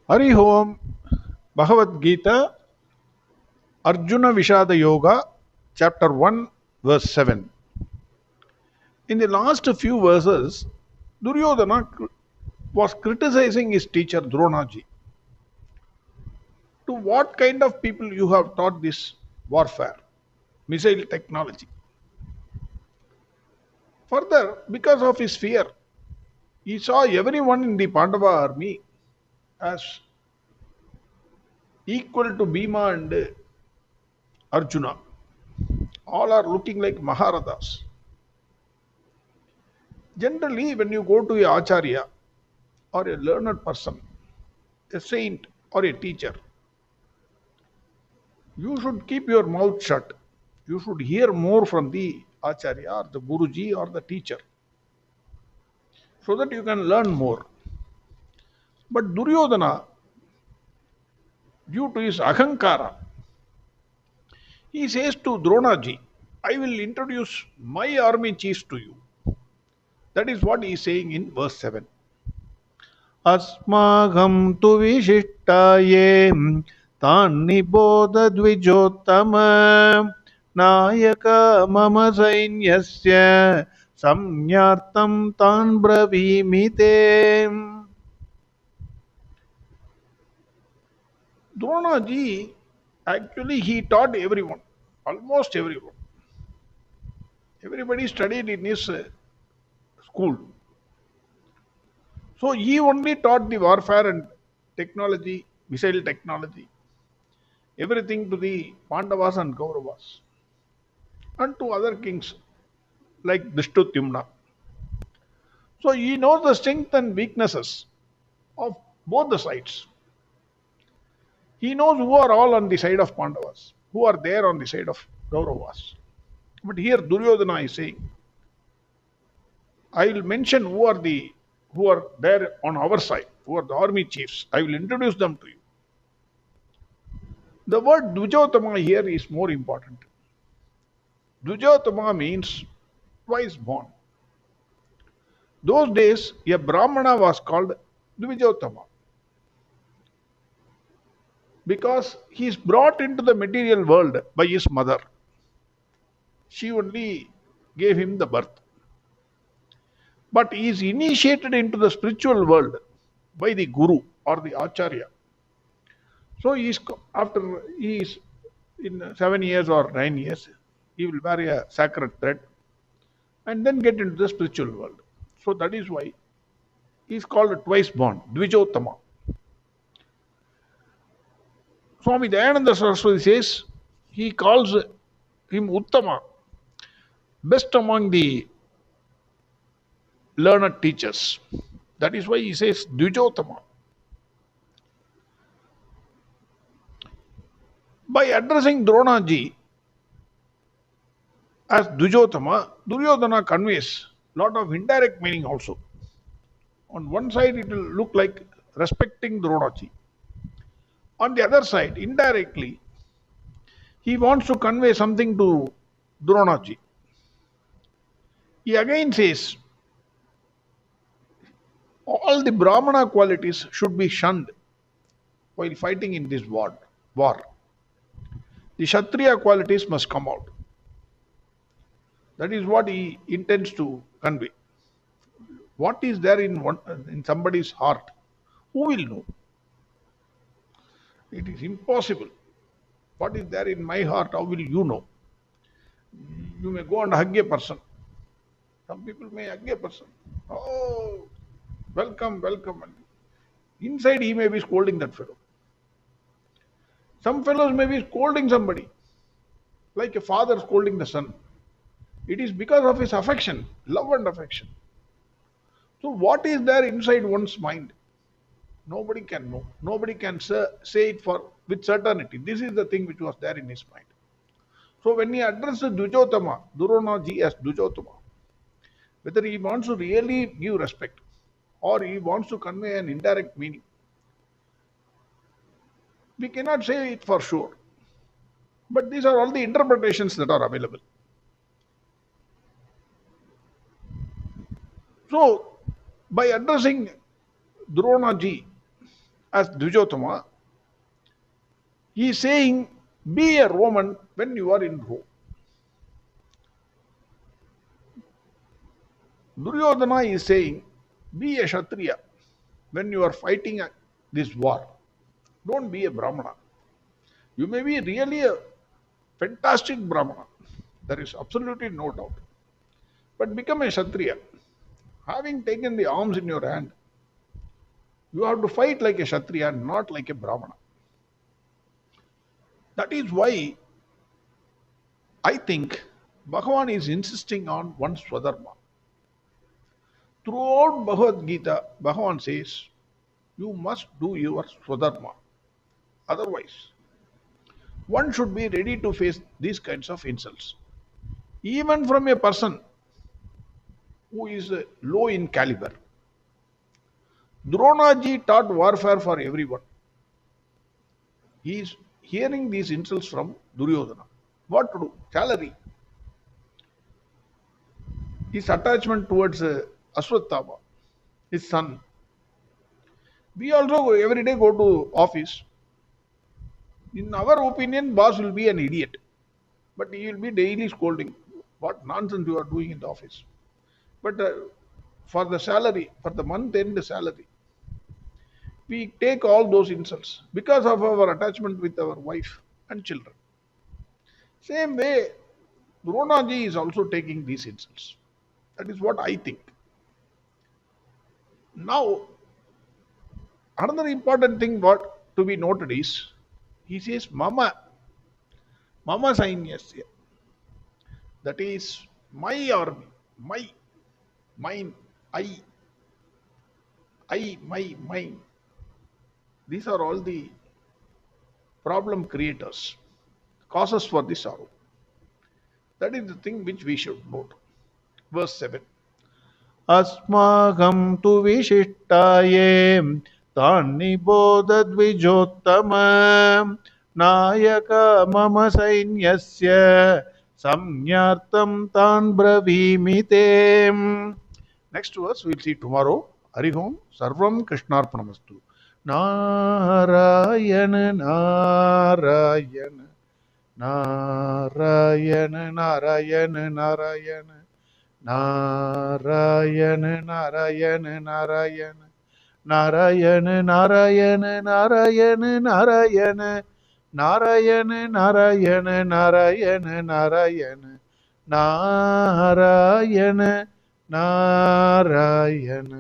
Hari Om, Bhagavad Gita, Arjuna Vishada Yoga, chapter 1, verse 7. In the last few verses, Duryodana was criticizing his teacher Dronaji. To what kind of people you have taught this warfare, missile technology? Further, because of his fear, he saw everyone in the Pandava army as equal to Bhima and Arjuna. All are looking like Maharathas. Generally, when you go to a Acharya or a learned person, a saint or a teacher, you should keep your mouth shut. You should hear more from the Acharya or the Guruji or the teacher so that you can learn more. But Duryodhana, due to his ahankara, he says to Dronaji, I will introduce my army chiefs to you. That is what he is saying in verse 7. अस्माकं तु विशिष्टाये तान्निबोध द्विजोत्तम नायक मम सैन्यस्य संज्ञार्थं तान् ब्रवीमि ते. Dronaji, actually he taught everyone, almost everyone. Everybody studied in his school. So he only taught the warfare and technology, missile technology, everything to the Pandavas and Kauravas and to other kings like Drishtadyumna. So he knows the strength and weaknesses of both the sides. He knows who are all on the side of Pandavas, who are there on the side of Kauravas. But here Duryodhana is saying, I will mention who are there on our side, who are the army chiefs. I will introduce them to you. The word Divijotama here is more important. Divijotama means twice born. Those days, a Brahmana was called Divijotama because he is brought into the material world by his mother. She only gave him the birth. But he is initiated into the spiritual world by the Guru or the Acharya. So after he is in 7 years or 9 years, he will wear a sacred thread and then get into the spiritual world. So that is why he is called twice born, Divijotama. Swami Dayananda Saraswati says he calls him Uttama, best among the learned teachers. That is why he says Divijotama. By addressing Dronaji as Divijotama, Duryodhana conveys a lot of indirect meaning also. On one side, it will look like respecting Dronaji. On the other side, indirectly, he wants to convey something to Dronaji. He again says, all the Brahmana qualities should be shunned while fighting in this war. The Kshatriya qualities must come out. That is what he intends to convey. What is there in somebody's heart? Who will know? It is impossible. What is there in my heart? How will you know? You may go and hug a person. Some people may hug a person. Oh, welcome, welcome. Inside he may be scolding that fellow. Some fellows may be scolding somebody, like a father scolding the son. It is because of his affection, love and affection. So what is there inside one's mind? Nobody can know. Nobody can say it with certainty. This is the thing which was there in his mind. So when he addressed Divijotama, Duryodhana as Divijotama, whether he wants to really give respect or he wants to convey an indirect meaning, we cannot say it for sure. But these are all the interpretations that are available. So, by addressing Dronaji as Divijotama, he is saying, be a Roman when you are in Rome. Duryodana is saying, be a Kshatriya when you are fighting this war. Don't be a Brahmana. You may be really a fantastic Brahmana. There is absolutely no doubt. But become a Kshatriya. Having taken the arms in your hand, you have to fight like a Kshatriya, not like a Brahmana. That is why I think Bhagavan is insisting on one Swadharma. Throughout Bhagavad Gita, Bhagavan says, you must do your Swadharma. Otherwise, one should be ready to face these kinds of insults. Even from a person who is low in caliber. Dronaji taught warfare for everyone. He is hearing these insults from Duryodana. What to do? Salary. His attachment towards Ashwatthama, his son. We also every day go to office. In our opinion, boss will be an idiot. But he will be daily scolding. What nonsense you are doing in the office. But for the salary, for the month end salary, we take all those insults because of our attachment with our wife and children. Same way, Dronaji is also taking these insults. That is what I think. Now, another important thing what to be noted is, he says, Mama Sainyasya. That is my army, mine, mine. These are all the problem creators, causes for this sorrow. That is the thing which we should note. Verse 7. अस्माकं तु विशिष्टाये तान्निबोधद्विजोत्तम नायक मम सैन्यस्य संज्ञार्थं तान् ब्रवीमि ते. Next verse we'll see tomorrow. Hari Om Sarvam Krishnarpanamastu. Narayan Narayan Narayan Narayan Narayan Narayan Narayan Narayan Narayan Narayan Narayan Narayan Narayan Narayan Narayan Narayan Narayan Narayan